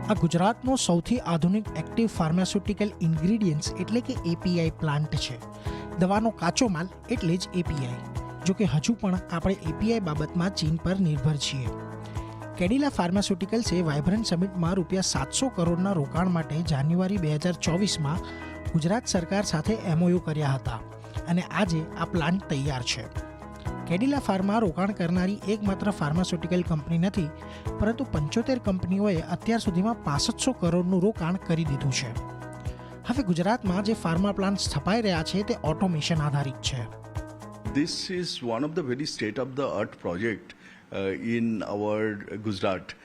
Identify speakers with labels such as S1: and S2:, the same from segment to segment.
S1: આ ગુજરાતનો સૌથી આધુનિક એક્ટિવ ફાર્માસ્યુટિકલ ઇન્ગ્રીડિયન્ટ્સ એટલે કે એપીઆઈ પ્લાન્ટ છે. દવાનો કાચો માલ એટલે જ એપીઆઈ. જો કે હજુ પણ આપણે એપીઆઈ બાબતમાં ચીન પર નિર્ભર છીએ. કેડિલા ફાર્માસ્યુટિકલ્સે વાઇબ્રન્ટ સમિટમાં ₹700 કરોડના રોકાણ માટે જાન્યુઆરી 2024માં ગુજરાત સરકાર સાથે એમઓયુ કર્યા હતા અને આજે આ પ્લાન્ટ તૈયાર છે. કેડિલા ફાર્મા રોકાણ કરનારી એકમાત્ર ફાર્માસ્યુટિકલ કંપની નથી, પરંતુ 75 કંપનીઓએ અત્યાર સુધીમાં ₹6500 કરોડનું રોકાણ કરી દીધું છે. હવે ગુજરાતમાં જે ફાર્મા પ્લાન્ટ સ્થપાઈ રહ્યા છે તે ઓટોમેશન આધારિત છે.
S2: This is one of the very state-of-the-art project in our Gujarat,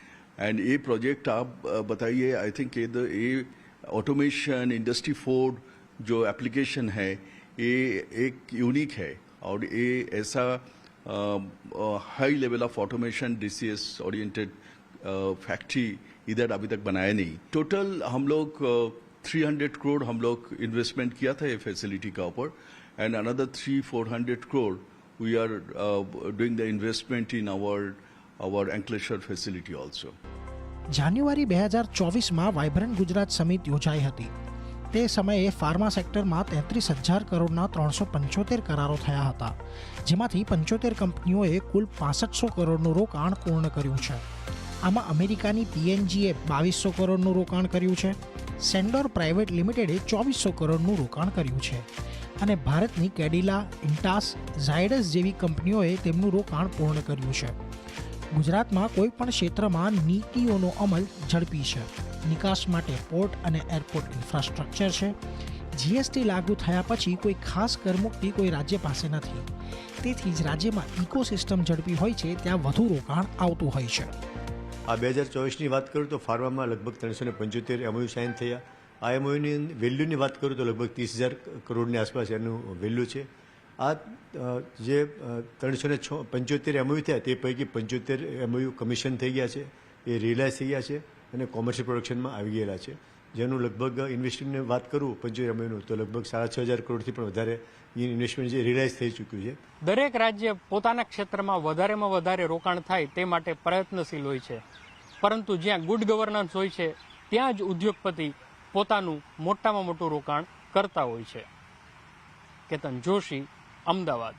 S2: and ये project आप बताइए. I think ये automation industry 4 जो application है ये एक यूनिक है और ये ऐसा high level of automation DCS oriented factory इधर अभी तक बनाया नहीं. टोटल हम लोग 300 करोड़ हम लोग इन्वेस्टमेंट किया था ये फैसिलिटी का ऊपर, and another 300-400 crore we are doing the investment in our Ankleshwar facility also.
S1: January 2024માં વાઇબ્રન્ટ ગુજરાત સમિટ યોજાઈ હતી. તે સમયે ફાર્મા સેક્ટરમાં 33,000 કરોડના 375 કરારો થયા હતા, જેમાંથી 75 કંપનીઓએ કુલ 6500 કરોડનું રોકાણ પૂર્ણ કર્યું છે. આમાં અમેરિકાની PNGએ 2200 કરોડનું રોકાણ કર્યું છે, સેન્ડોર પ્રાઇવેટ લિમિટેડે 2400 કરોડનું રોકાણ કર્યું છે અને ભારતની કેડિલા, ઇન્ટાસ, ઝાયડસ જેવી કંપનીઓએ તેમનું રોકાણ પૂર્ણ કર્યું છે. ગુજરાતમાં કોઈપણ ક્ષેત્રમાં નીતિઓનો અમલ ઝડપી છે. નિકાસ માટે પોર્ટ અને એરપોર્ટ ઇન્ફ્રાસ્ટ્રક્ચર છે. જીએસટી લાગુ થયા પછી કોઈ ખાસ કરમુક્તિ કોઈ રાજ્ય પાસે નથી. તેથી જ રાજ્યમાં ઇકોસિસ્ટમ ઝડપી હોય છે ત્યાં વધુ રોકાણ આવતું હોય છે.
S3: આ 2024ની વાત કરું તો ફાર્મામાં લગભગ 375 એમઓયુ સાઇન થયા. આ એમઓયુની વેલ્યુની વાત કરું તો લગભગ 30,000 કરોડની આસપાસ એનું વેલ્યુ છે. આ જે 375 એમઓયુ થયા તે પૈકી 75 એમઓયુ કમિશન થઈ ગયા છે, એ રિયલાઇઝ થઈ ગયા છે અને કોમર્શિયલ પ્રોડક્શનમાં આવી ગયેલા છે, જેનું લગભગ ઇન્વેસ્ટમેન્ટની વાત કરું 75 એમઓયુનું તો લગભગ 6,500 કરોડથી પણ વધારે ઇન્વેસ્ટમેન્ટ જે રિયલાઇઝ થઈ ચૂક્યું છે.
S4: દરેક રાજ્ય પોતાના ક્ષેત્રમાં વધારેમાં વધારે રોકાણ થાય તે માટે પ્રયત્નશીલ હોય છે, પરંતુ જ્યાં ગુડ ગવર્નન્સ હોય છે ત્યાં જ ઉદ્યોગપતિ પોતાનું મોટામાં મોટું રોકાણ કરતા હોય છે. કેતન જોશી, અમદાવાદ.